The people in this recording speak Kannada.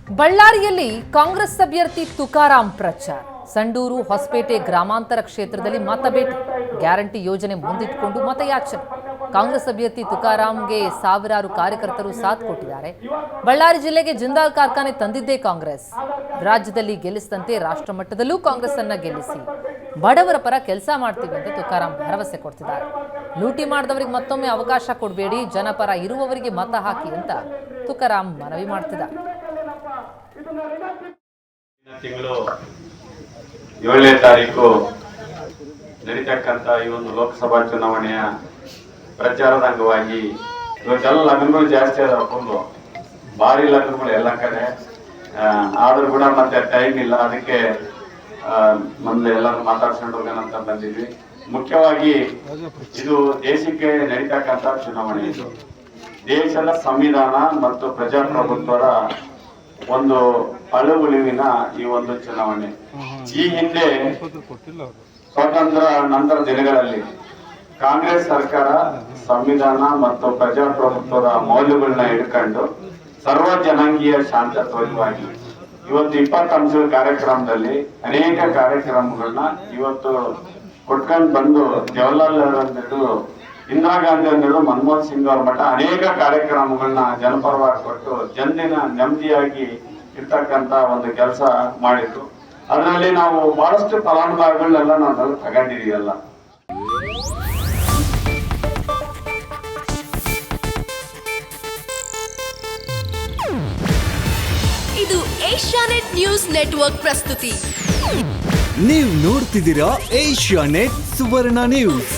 ಬಳ್ಳಾರಿಯಲ್ಲಿ ಕಾಂಗ್ರೆಸ್ ಅಭ್ಯರ್ಥಿ ತುಕಾರಾಂ ಪ್ರಚಾರ. ಸಂಡೂರು ಹೊಸಪೇಟೆ ಗ್ರಾಮಾಂತರ ಕ್ಷೇತ್ರದಲ್ಲಿ ಮತಬೇಟೆ. ಗ್ಯಾರಂಟಿ ಯೋಜನೆ ಮುಂದಿಟ್ಟುಕೊಂಡು ಮತಯಾಚನೆ. ಕಾಂಗ್ರೆಸ್ ಅಭ್ಯರ್ಥಿ ತುಕಾರಾಂಗೆ ಸಾವಿರಾರು ಕಾರ್ಯಕರ್ತರು ಸಾಥ್ ಕೊಟ್ಟಿದ್ದಾರೆ. ಬಳ್ಳಾರಿ ಜಿಲ್ಲೆಗೆ ಜಿಂದಾಲ್ ಕಾರ್ಖಾನೆ ತಂದಿದ್ದೇ ಕಾಂಗ್ರೆಸ್. ರಾಜ್ಯದಲ್ಲಿ ಗೆಲ್ಲಿಸಿದಂತೆ ರಾಷ್ಟ್ರ ಮಟ್ಟದಲ್ಲೂ ಕಾಂಗ್ರೆಸ್ ಅನ್ನ ಗೆಲ್ಲಿಸಿ ಬಡವರ ಪರ ಕೆಲಸ ಮಾಡ್ತೀವಿ ಅಂತ ತುಕಾರಾಂ ಭರವಸೆ ಕೊಡ್ತಿದ್ದಾರೆ. ಲೂಟಿ ಮಾಡಿದವರಿಗೆ ಮತ್ತೊಮ್ಮೆ ಅವಕಾಶ ಕೊಡಬೇಡಿ, ಜನಪರ ಇರುವವರಿಗೆ ಮತ ಹಾಕಿ ಅಂತ ತುಕಾರಾಂ ಮನವಿ ಮಾಡ್ತಿದ್ದಾರೆ. ತಿಂಗಳು 7ನೇ ತಾರೀಕು ನಡೀತಕ್ಕಂಥ ಈ ಒಂದು ಲೋಕಸಭಾ ಚುನಾವಣೆಯ ಪ್ರಚಾರದ ಅಂಗವಾಗಿ ಇವತ್ತೆಲ್ಲ ಲಗ್ನಗಳು ಜಾಸ್ತಿ ಅದಾವ. ಫುಲ್ಲು ಭಾರಿ ಲಗ್ನಗಳು ಎಲ್ಲ ಕಡೆ. ಆದ್ರೂ ಕೂಡ ಮತ್ತೆ ಟೈಮ್ ಇಲ್ಲ, ಅದಕ್ಕೆ ಮೊದಲು ಎಲ್ಲರೂ ಮಾತಾಡ್ಸ್ಕೊಂಡು ಹೋಗೋಣಂತ ಬಂದಿದ್ವಿ. ಮುಖ್ಯವಾಗಿ ಇದು ದೇಶಕ್ಕೆ ನಡೀತಕ್ಕಂಥ ಚುನಾವಣೆ. ಇದು ದೇಶದ ಸಂವಿಧಾನ ಮತ್ತು ಪ್ರಜಾಪ್ರಭುತ್ವದ ಒಂದು ಅಳುವುಳಿವಿನ ಈ ಒಂದು ಚುನಾವಣೆ. ಈ ಹಿಂದೆ ಸ್ವಾತಂತ್ರ್ಯ ನಂತರ ದಿನಗಳಲ್ಲಿ ಕಾಂಗ್ರೆಸ್ ಸರ್ಕಾರ ಸಂವಿಧಾನ ಮತ್ತು ಪ್ರಜಾಪ್ರಭುತ್ವದ ಮೌಲ್ಯಗಳನ್ನ ಹಿಡ್ಕೊಂಡು ಸರ್ವ ಜನಾಂಗೀಯ ಶಾಂತತ್ವವಾಗಿ ಇವತ್ತು 20 ಅಂಶದ ಕಾರ್ಯಕ್ರಮದಲ್ಲಿ ಅನೇಕ ಕಾರ್ಯಕ್ರಮಗಳನ್ನ ಇವತ್ತು ಕೊಟ್ಕೊಂಡು ಬಂದು ಜವಾಹರ್ಲಾಲ್ ನೆಹರು ಅಂದಿಟ್ಟು, ಇಂದಿರಾ ಗಾಂಧಿ ಅಂದಿಟ್ಟು, ಮನಮೋಹನ್ ಸಿಂಗ್ ಅವ್ರ ಮಟ್ಟ ಅನೇಕ ಕಾರ್ಯಕ್ರಮಗಳನ್ನ ಜನಪರವಾಗಿ ಕೊಟ್ಟು ಜನದಿನ ನೆಮ್ಮದಿಯಾಗಿ ಇರ್ತಕ್ಕಂತ ಒಂದು ಕೆಲಸ ಮಾಡಿದ್ರು. ಅದರಲ್ಲಿ ನಾವು ಬಹಳಷ್ಟು ಫಲಾನುಭವಿಗಳನ್ನೆಲ್ಲ ನಾವು ತಗೊಂಡಿದೀವಲ್ಲ. ಇದು ಏಷ್ಯಾನೆಟ್ ನ್ಯೂಸ್ ನೆಟ್ವರ್ಕ್ ಪ್ರಸ್ತುತಿ. ನೀವು ನೋಡ್ತಿದ್ದೀರಾ ಏಷ್ಯಾನೆಟ್ ಸುವರ್ಣ ನ್ಯೂಸ್.